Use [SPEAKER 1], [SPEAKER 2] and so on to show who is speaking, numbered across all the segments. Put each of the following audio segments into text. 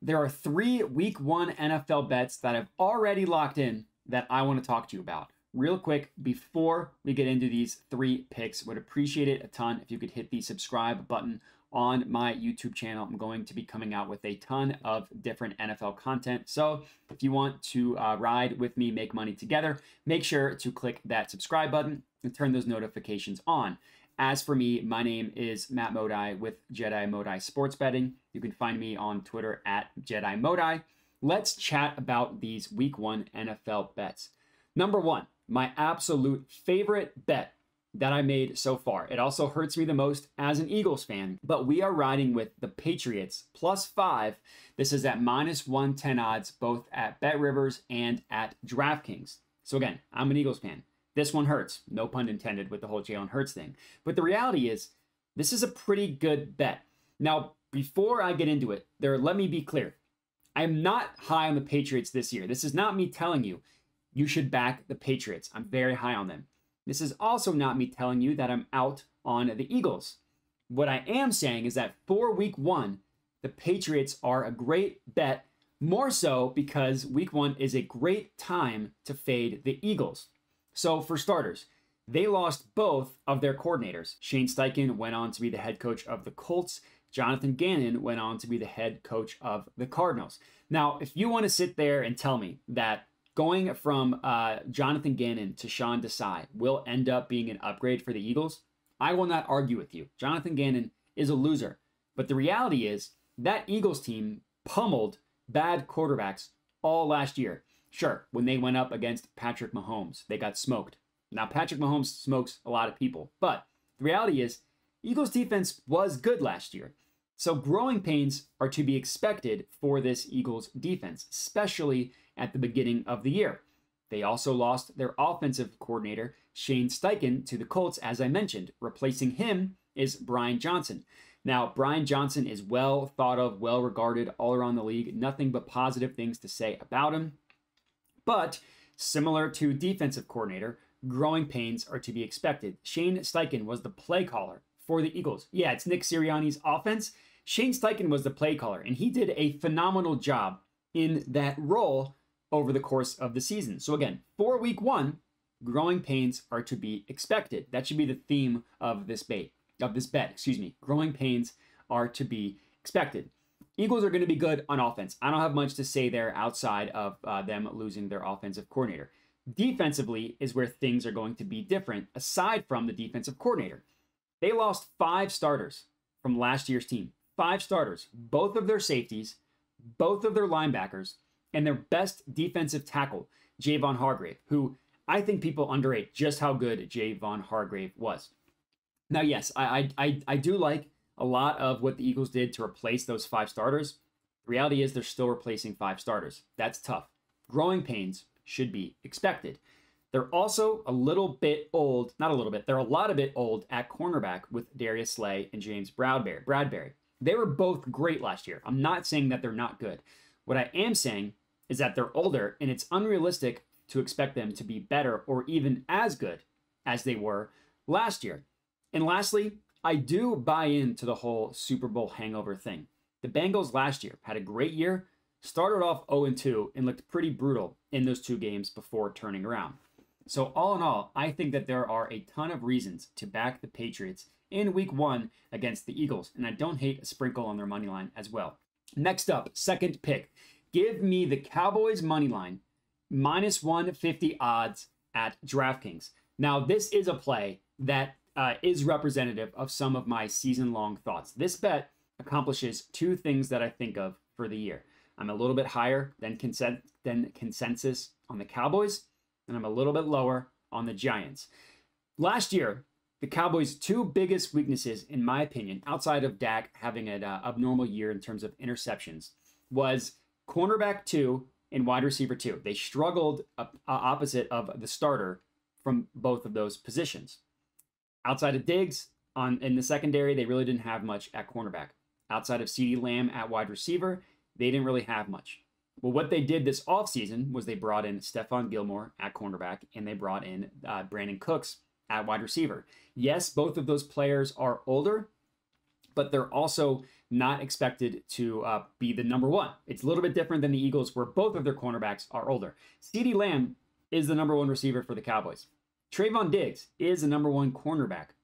[SPEAKER 1] there are 3 week 1 NFL bets that I've already locked in that I want to talk to you about. Real quick, before we get into these 3 picks, would appreciate it a ton if you could hit the subscribe button on my YouTube channel. I'm going to be coming out with a ton of different NFL content. So if you want to ride with me, make money together, make sure to click that subscribe button and turn those notifications on. As for me, my name is Matt Modi with Jedi Modi Sports Betting. You can find me on Twitter at Jedi Modi. Let's chat about these week 1 NFL bets. Number 1, my absolute favorite bet that I made so far. It also hurts me the most as an Eagles fan, but we are riding with the Patriots +5. This is at -110 odds, both at BetRivers and at DraftKings. So again, I'm an Eagles fan. This one hurts, no pun intended with the whole Jalen Hurts thing. But the reality is, this is a pretty good bet. Now, before I get into it, let me be clear. I am not high on the Patriots this year. This is not me telling you you should back the Patriots. I'm very high on them. This is also not me telling you that I'm out on the Eagles. What I am saying is that for week 1, the Patriots are a great bet, more so because week 1 is a great time to fade the Eagles. So for starters, they lost both of their coordinators. Shane Steichen went on to be the head coach of the Colts. Jonathan Gannon went on to be the head coach of the Cardinals. Now, if you want to sit there and tell me that going from Jonathan Gannon to Sean Desai will end up being an upgrade for the Eagles, I will not argue with you. Jonathan Gannon is a loser. But the reality is that Eagles team pummeled bad quarterbacks all last year. Sure, when they went up against Patrick Mahomes, they got smoked. Now, Patrick Mahomes smokes a lot of people. But the reality is, Eagles defense was good last year. So growing pains are to be expected for this Eagles defense, especially at the beginning of the year. They also lost their offensive coordinator, Shane Steichen, to the Colts, as I mentioned. Replacing him is Brian Johnson. Now, Brian Johnson is well thought of, well regarded all around the league. Nothing but positive things to say about him. But similar to defensive coordinator, growing pains are to be expected. Shane Steichen was the play caller for the Eagles. Yeah, it's Nick Sirianni's offense. Shane Steichen was the play caller, and he did a phenomenal job in that role over the course of the season. So again, for week 1, growing pains are to be expected. That should be the theme of this bet. Growing pains are to be expected. Eagles are going to be good on offense. I don't have much to say there outside of them losing their offensive coordinator. Defensively is where things are going to be different, aside from the defensive coordinator. They lost 5 starters from last year's team. 5 starters, both of their safeties, both of their linebackers, and their best defensive tackle, Javon Hargrave, who I think people underrate just how good Javon Hargrave was. Now, yes, I do like a lot of what the Eagles did to replace those 5 starters. The reality is they're still replacing 5 starters. That's tough. Growing pains should be expected. They're also a little bit old, not a little bit, they're a lot of bit old at cornerback with Darius Slay and James Bradbury. They were both great last year. I'm not saying that they're not good. What I am saying is that they're older, and it's unrealistic to expect them to be better or even as good as they were last year. And lastly, I do buy into the whole Super Bowl hangover thing. The Bengals last year had a great year, started off 0-2, and looked pretty brutal in those 2 games before turning around. So all in all, I think that there are a ton of reasons to back the Patriots in week 1 against the Eagles, and I don't hate a sprinkle on their money line as well. Next up, second pick. Give me the Cowboys money line, -150 odds at DraftKings. Now, this is a play that is representative of some of my season-long thoughts. This bet accomplishes 2 things that I think of for the year. I'm a little bit higher than consensus on the Cowboys, and I'm a little bit lower on the Giants. Last year, the Cowboys' 2 biggest weaknesses, in my opinion, outside of Dak having an abnormal year in terms of interceptions, was cornerback 2 and wide receiver 2. They struggled opposite of the starter from both of those positions. Outside of Diggs in the secondary, they really didn't have much at cornerback. Outside of CeeDee Lamb at wide receiver, they didn't really have much. Well, what they did this offseason was they brought in Stephon Gilmore at cornerback, and they brought in Brandon Cooks at wide receiver. Yes, both of those players are older, but they're also not expected to be the number one. It's a little bit different than the Eagles, where both of their cornerbacks are older. CeeDee Lamb is the number one receiver for the Cowboys. Trayvon Diggs is the number one cornerback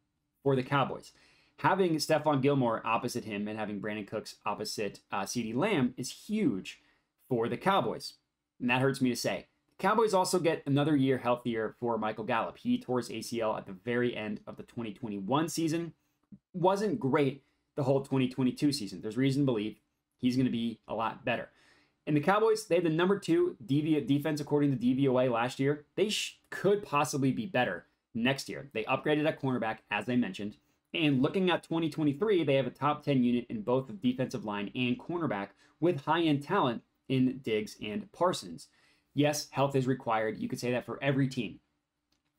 [SPEAKER 1] for the Cowboys. Having Stephon Gilmore opposite him and having Brandon Cooks opposite CeeDee Lamb is huge for the Cowboys. And that hurts me to say. The Cowboys also get another year healthier for Michael Gallup. He tore his ACL at the very end of the 2021 season. Wasn't great the whole 2022 season. There's reason to believe he's going to be a lot better. And the Cowboys, they had the number 2 defense according to DVOA last year. They could possibly be better next year. They upgraded at cornerback, as I mentioned. And looking at 2023, they have a top 10 unit in both the defensive line and cornerback with high-end talent in Diggs and Parsons. Yes, health is required. You could say that for every team.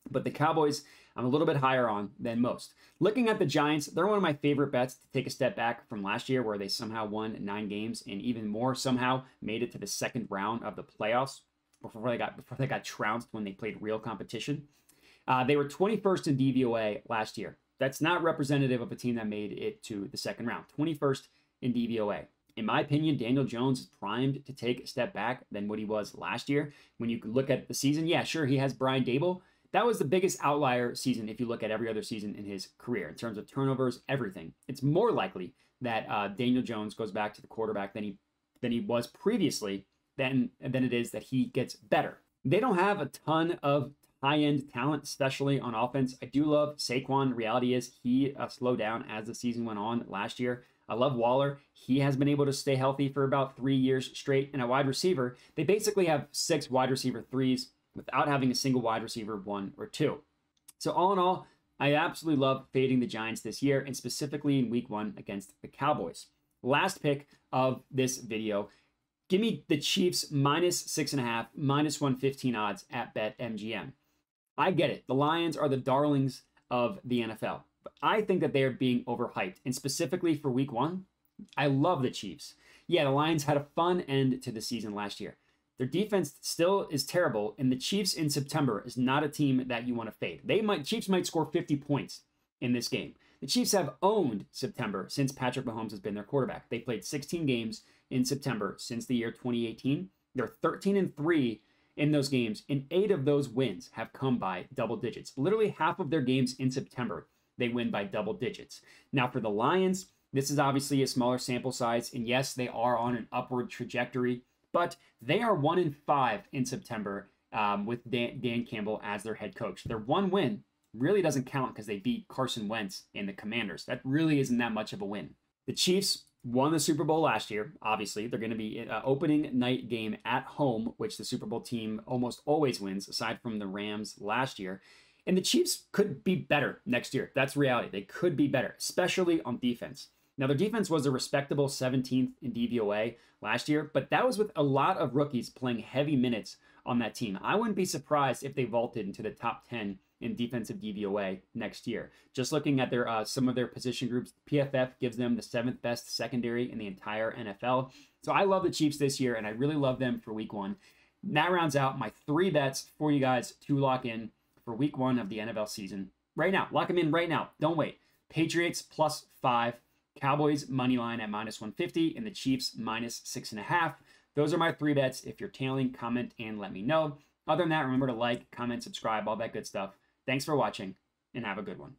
[SPEAKER 1] But the Cowboys, I'm a little bit higher on than most. Looking at the Giants, they're one of my favorite bets to take a step back from last year, where they somehow won 9 games and even more somehow made it to the second round of the playoffs before they got trounced when they played real competition. They were 21st in DVOA last year. That's not representative of a team that made it to the second round. 21st in DVOA. In my opinion, Daniel Jones is primed to take a step back than what he was last year. When you look at the season, yeah, sure, he has Brian Dable. That was the biggest outlier season if you look at every other season in his career in terms of turnovers, everything. It's more likely that Daniel Jones goes back to the quarterback than he was previously than it is that he gets better. They don't have a ton of high-end talent, especially on offense. I do love Saquon. Reality is he slowed down as the season went on last year. I love Waller. He has been able to stay healthy for about 3 years straight. And a wide receiver, they basically have 6 wide receiver 3s without having a single wide receiver 1 or 2. So all in all, I absolutely love fading the Giants this year, and specifically in week 1 against the Cowboys. Last pick of this video, give me the Chiefs minus 6.5, minus 115 odds at BetMGM. I get it. The Lions are the darlings of the NFL. But I think that they are being overhyped. And specifically for week 1, I love the Chiefs. Yeah, the Lions had a fun end to the season last year. Their defense still is terrible, and the Chiefs in September is not a team that you want to fade. Chiefs might score 50 points in this game. The Chiefs have owned September since Patrick Mahomes has been their quarterback. They played 16 games in September since the year 2018. They're 13-3 in those games, and 8 of those wins have come by double digits. Literally half of their games in September, they win by double digits. Now for the Lions, this is obviously a smaller sample size, and yes, they are on an upward trajectory, but they are 1-5 in September with Dan Campbell as their head coach. Their 1 win really doesn't count because they beat Carson Wentz and the Commanders. That really isn't that much of a win. The Chiefs won the Super Bowl last year. Obviously, they're going to be an opening night game at home, which the Super Bowl team almost always wins, aside from the Rams last year. And the Chiefs could be better next year. That's reality. They could be better, especially on defense. Now, their defense was a respectable 17th in DVOA last year, but that was with a lot of rookies playing heavy minutes on that team. I wouldn't be surprised if they vaulted into the top 10 in defensive DVOA next year. Just looking at their some of their position groups, PFF gives them the 7th best secondary in the entire NFL. So I love the Chiefs this year, and I really love them for week 1. That rounds out my 3 bets for you guys to lock in for week 1 of the NFL season. Right now, lock them in right now. Don't wait. Patriots +5. Cowboys money line at minus 150, and the Chiefs minus 6.5. Those are my 3 bets. If you're tailing, comment and let me know. Other than that, remember to like, comment, subscribe, all that good stuff. Thanks for watching, and have a good one.